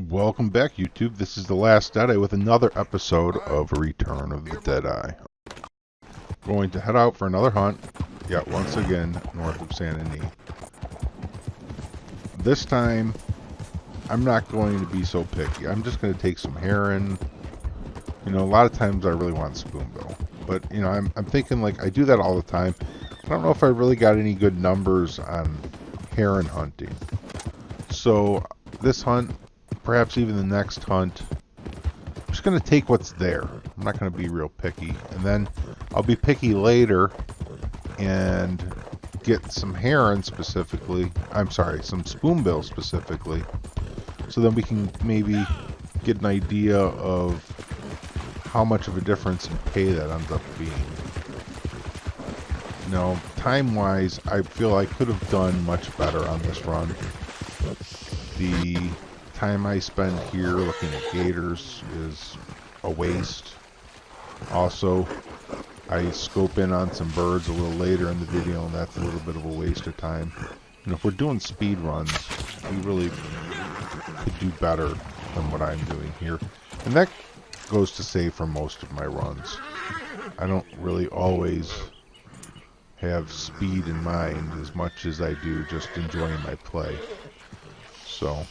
Welcome back, YouTube. This is the last Deadeye with another episode of Return of the Deadeye. Going to head out for another hunt, yet once again north of San Ynez. This time, I'm not going to be so picky. I'm just going to take some heron. You know, a lot of times I really want spoonbill, but you know, I'm thinking like I do that all the time. I don't know if I really got any good numbers on heron hunting. So this hunt, perhaps even the next hunt, I'm just going to take what's there. I'm not going to be real picky. And then I'll be picky later and get some heron specifically. I'm sorry, some spoonbill specifically. So then we can maybe get an idea of how much of a difference in pay that ends up being. You know, time-wise, I feel I could have done much better on this run. The time I spend here looking at gators is a waste. Also, I scope in on some birds a little later in the video, and that's a little bit of a waste of time. And if we're doing speed runs, we really could do better than what I'm doing here. And that goes to say for most of my runs. I don't really always have speed in mind as much as I do just enjoying my play. So,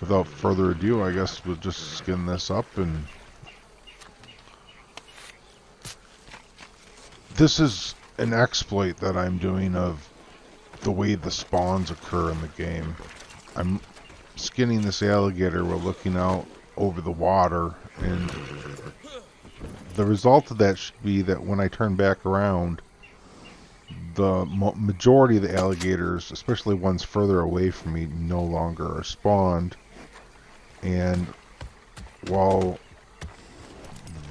without further ado, I guess we'll just skin this up. And this is an exploit that I'm doing of the way the spawns occur in the game. I'm skinning this alligator while looking out over the water, and the result of that should be that when I turn back around, the majority of the alligators, especially ones further away from me, no longer are spawned. And while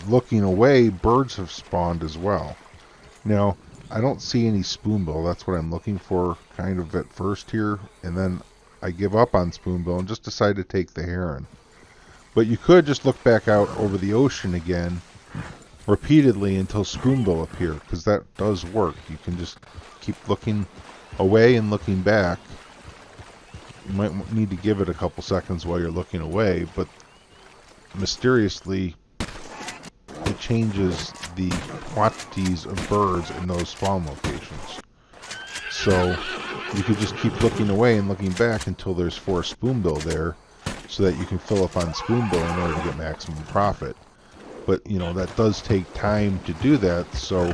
looking away, birds have spawned as well. Now, I don't see any spoonbill. That's what I'm looking for kind of at first here. And then I give up on spoonbill and just decide to take the heron. But you could just look back out over the ocean again repeatedly until spoonbill appear, because that does work. You can just keep looking away and looking back. You might need to give it a couple seconds while you're looking away, but mysteriously it changes the quantities of birds in those spawn locations. So you could just keep looking away and looking back until there's 4 spoonbill there, so that you can fill up on spoonbill in order to get maximum profit. But you know, that does take time to do that. So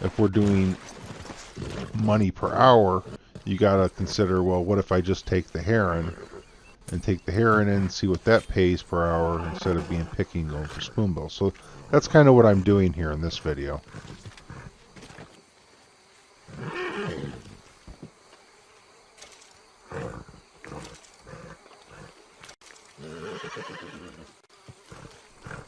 if we're doing money per hour, you gotta consider, well, what if I just take the heron in and see what that pays per hour instead of being picky and going for spoonbill. So that's kind of what I'm doing here in this video.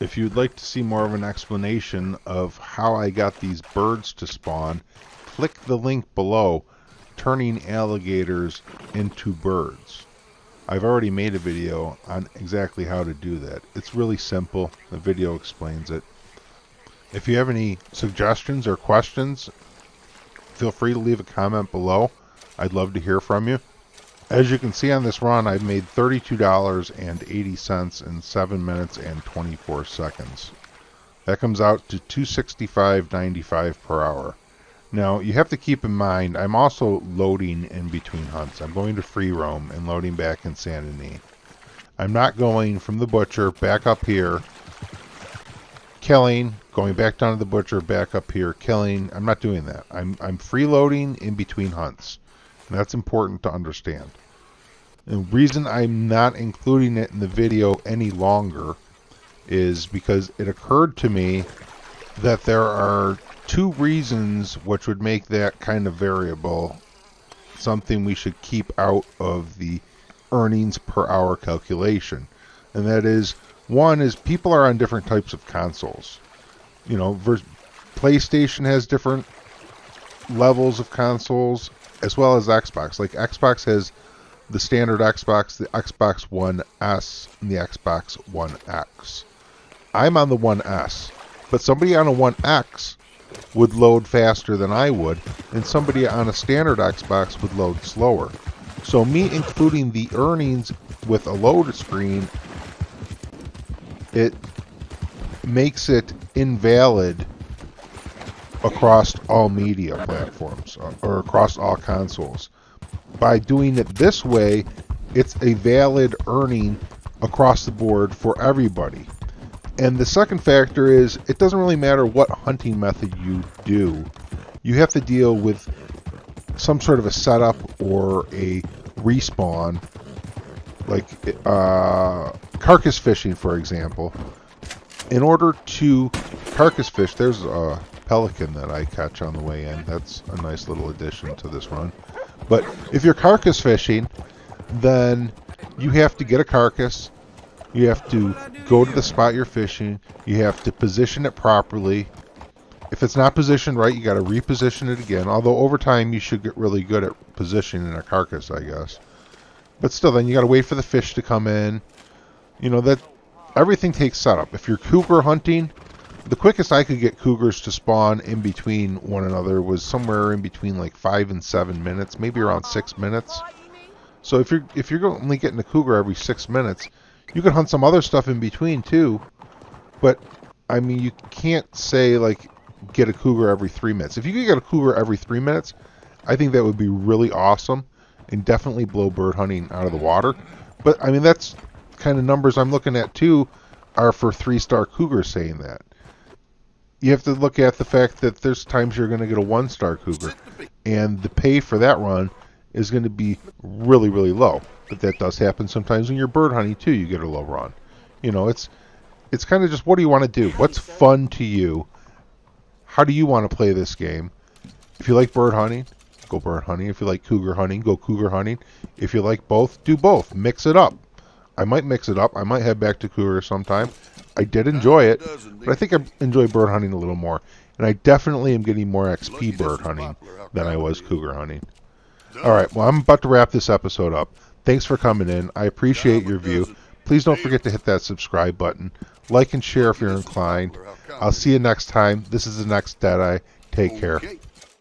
If you'd like to see more of an explanation of how I got these birds to spawn, click the link below, Turning Alligators into Birds. I've already made a video on exactly how to do that. It's really simple. The video explains it. If you have any suggestions or questions, feel free to leave a comment below. I'd love to hear from you. As you can see on this run, I've made $32.80 in 7 minutes and 24 seconds. That comes out to $265.95 per hour. Now, you have to keep in mind, I'm also loading in between hunts. I'm going to free roam and loading back in San Ynez. I'm not going from the butcher back up here, killing, going back down to the butcher, back up here, killing. I'm not doing that. I'm freeloading in between hunts. And that's important to understand. The reason I'm not including it in the video any longer is because it occurred to me that there are 2 reasons which would make that kind of variable something we should keep out of the earnings per hour calculation. And that is, one is people are on different types of consoles. You know, PlayStation has different levels of consoles, as well as Xbox. Like Xbox has the standard Xbox, the Xbox One S, and the Xbox One X. I'm on the One S, but somebody on a One X would load faster than I would, and somebody on a standard Xbox would load slower. So me including the earnings with a load screen, it makes it invalid across all media platforms or across all consoles. By doing it this way, it's a valid earning across the board for everybody. And the second factor is it doesn't really matter what hunting method you do. You have to deal with some sort of a setup or a respawn, like carcass fishing, for example. In order to carcass fish, there's a pelican that I catch on the way in. That's a nice little addition to this run. But if you're carcass fishing, then you have to get a carcass. You have to go to the spot you're fishing. You have to position it properly. If it's not positioned right, you got to reposition it again. Although over time you should get really good at positioning a carcass, I guess. But still, then you got to wait for the fish to come in. You know, that everything takes setup. If you're cougar hunting, the quickest I could get cougars to spawn in between one another was somewhere in between like 5 and 7 minutes, maybe around 6 minutes. So if you're only getting a cougar every 6 minutes, you can hunt some other stuff in between too. But I mean, you can't say like get a cougar every 3 minutes. If you could get a cougar every 3 minutes, I think that would be really awesome and definitely blow bird hunting out of the water. But I mean, that's kind of numbers I'm looking at too, are for 3-star cougars saying that. You have to look at the fact that there's times you're going to get a 1-star cougar, and the pay for that run is going to be really, really low. But that does happen sometimes when you're bird hunting too. You get a low run. You know, it's kind of just, what do you want to do? What's fun to you? How do you want to play this game? If you like bird hunting, go bird hunting. If you like cougar hunting, go cougar hunting. If you like both, do both. Mix it up. I might mix it up. I might head back to cougar sometime. I did enjoy it, but I think I enjoy bird hunting a little more. And I definitely am getting more XP bird hunting than I was cougar hunting. Alright, well, I'm about to wrap this episode up. Thanks for coming in. I appreciate your view. Please don't forget to hit that subscribe button. Like and share if you're inclined. I'll see you next time. This is the next Deadeye. Take care.